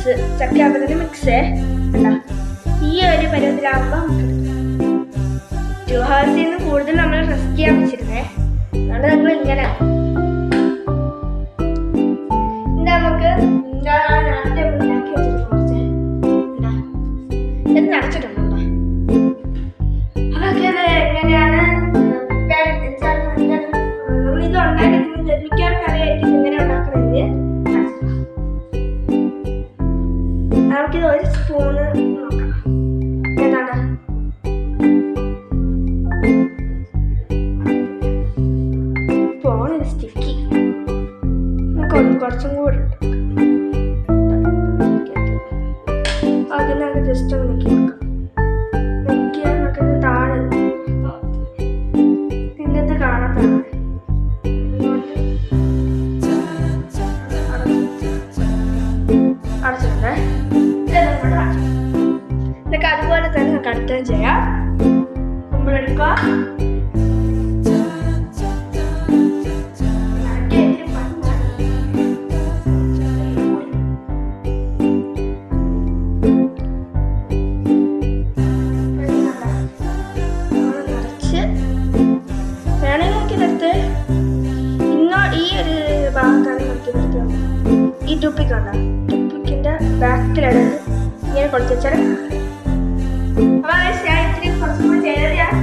Mix ചക്കയാകുന്നതിന് mix എന്താ ഈ ഒരു പരുവത്തിലാകുമ്പോൾ നമുക്ക് 2 hours നിന്ന് കൂടുതൽ നമ്മൾ റെസ്റ്റ് ചെയ്യാൻ വെച്ചിരുന്നേ. അതുകൊണ്ട് നമ്മൾ ഇങ്ങനെ നമുക്ക് നേരത്തെ ഉണ്ടാക്കി വെച്ചിട്ട് കുറച്ച് എന്താ ഇത് നിറച്ചിട്ടുണ്ടോ അതൊക്കെ എങ്ങനെയാണ് നമ്മളിത് ഉണ്ടാക്കുന്നത് മിക്കവാറും അറിയായിരിക്കും ഇങ്ങനെ ഉണ്ടാക്കണമെങ്കിൽ. നമുക്കിത് 1 സ്പൂണ് നോക്കാം. ഏതാണ് സ്പൂൺ സ്റ്റിക്കി നമുക്ക് കുറച്ചും കൂടെ അതിനകത്ത് ജസ്റ്റ് ഒന്ന് നോക്കി നോക്കാം. നമുക്ക് താഴെ ഇന്നത്തെ കാണാത്താണ് അടച്ചിട്ടുണ്ടേ. ഇതൊക്കെ അതുപോലെ തന്നെ നമുക്ക് അടുത്തത് ചെയ്യാം. നമ്മളെടുക്കുക ഈ ടൂപ്പിക്കുണ്ട് ടൂപ്പിക്കിൻ്റെ ബാക്കിലാണ് ഇങ്ങനെ കൊടുത്തു വെച്ചാൽ അപ്പോൾ ഞാൻ ഇച്ചിരി കുറച്ചും കൂടി ചെയ്തത് ഞാൻ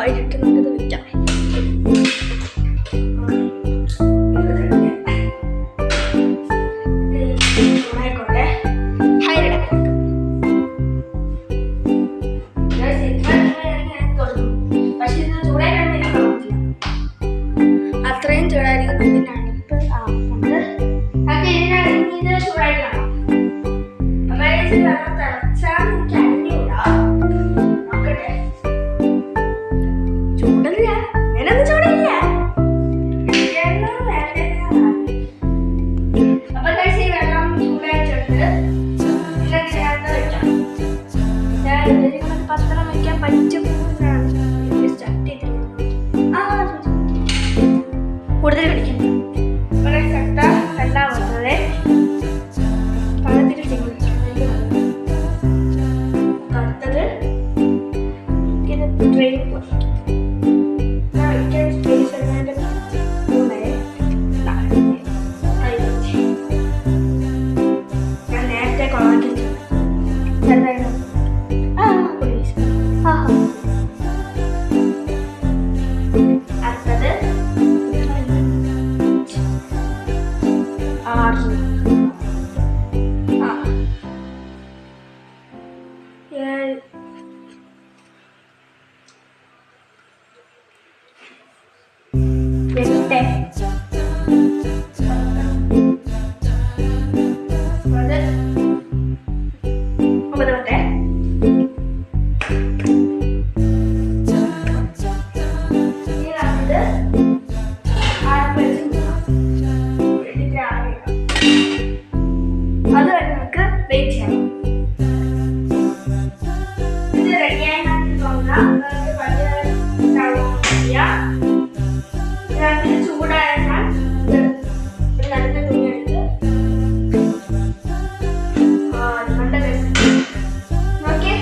ആയിട്ട് നമുക്കിത് വെക്കാം. ചൂടായിക്കോട്ടെ. പക്ഷെ ഇത് ചൂടായി കഴിയുമ്പോൾ അത്രയും ചൂടായിരിക്കും. നമുക്ക് ഇതിനാണ് ഇത് ചൂടായി കാണാം. തിളച്ചാൽ എനിക്ക് അറിഞ്ഞൂടാ. നോക്കട്ടെ. ചൂടില്ല, ഞാനൊന്നും ചൂടില്ല. അപ്പൊ ഈ വെള്ളം ചൂടായിട്ടുണ്ട്. ഇതിനകത്ത് വെക്കാം. ഞാൻ ഇതിന് പത്രം വെക്കാൻ പറ്റും. കൂടുതൽ കളിക്കാം. വളരെ കട്ട അല്ല വന്നത് പഴത്തിൽ അടുത്തത് ഇത് ട്രെയിൻ ഞാൻ നേരത്തെ കൊളാക്കി അടുത്തത് അതുവരെ നമുക്ക് വെയിറ്റ് ചെയ്യണം. ഇത് റെഡിയായി തോന്നാം. ചൂടായാൽ നല്ല തുണി എടുത്ത് നല്ല നോക്കിയേ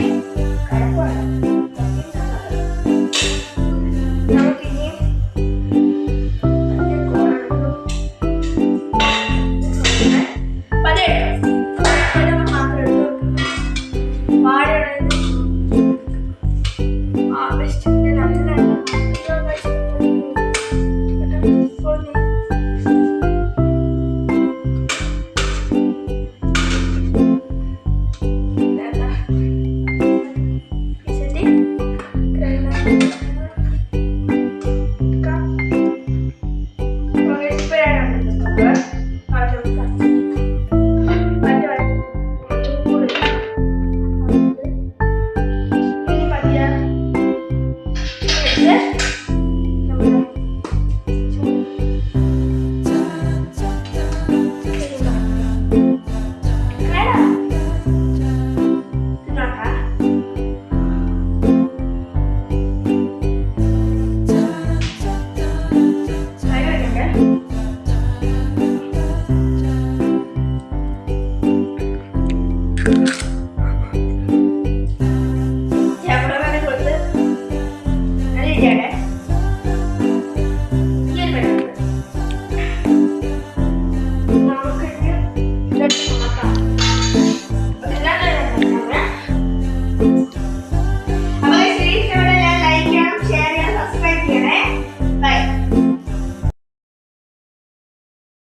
നമുക്കിനി Thank you.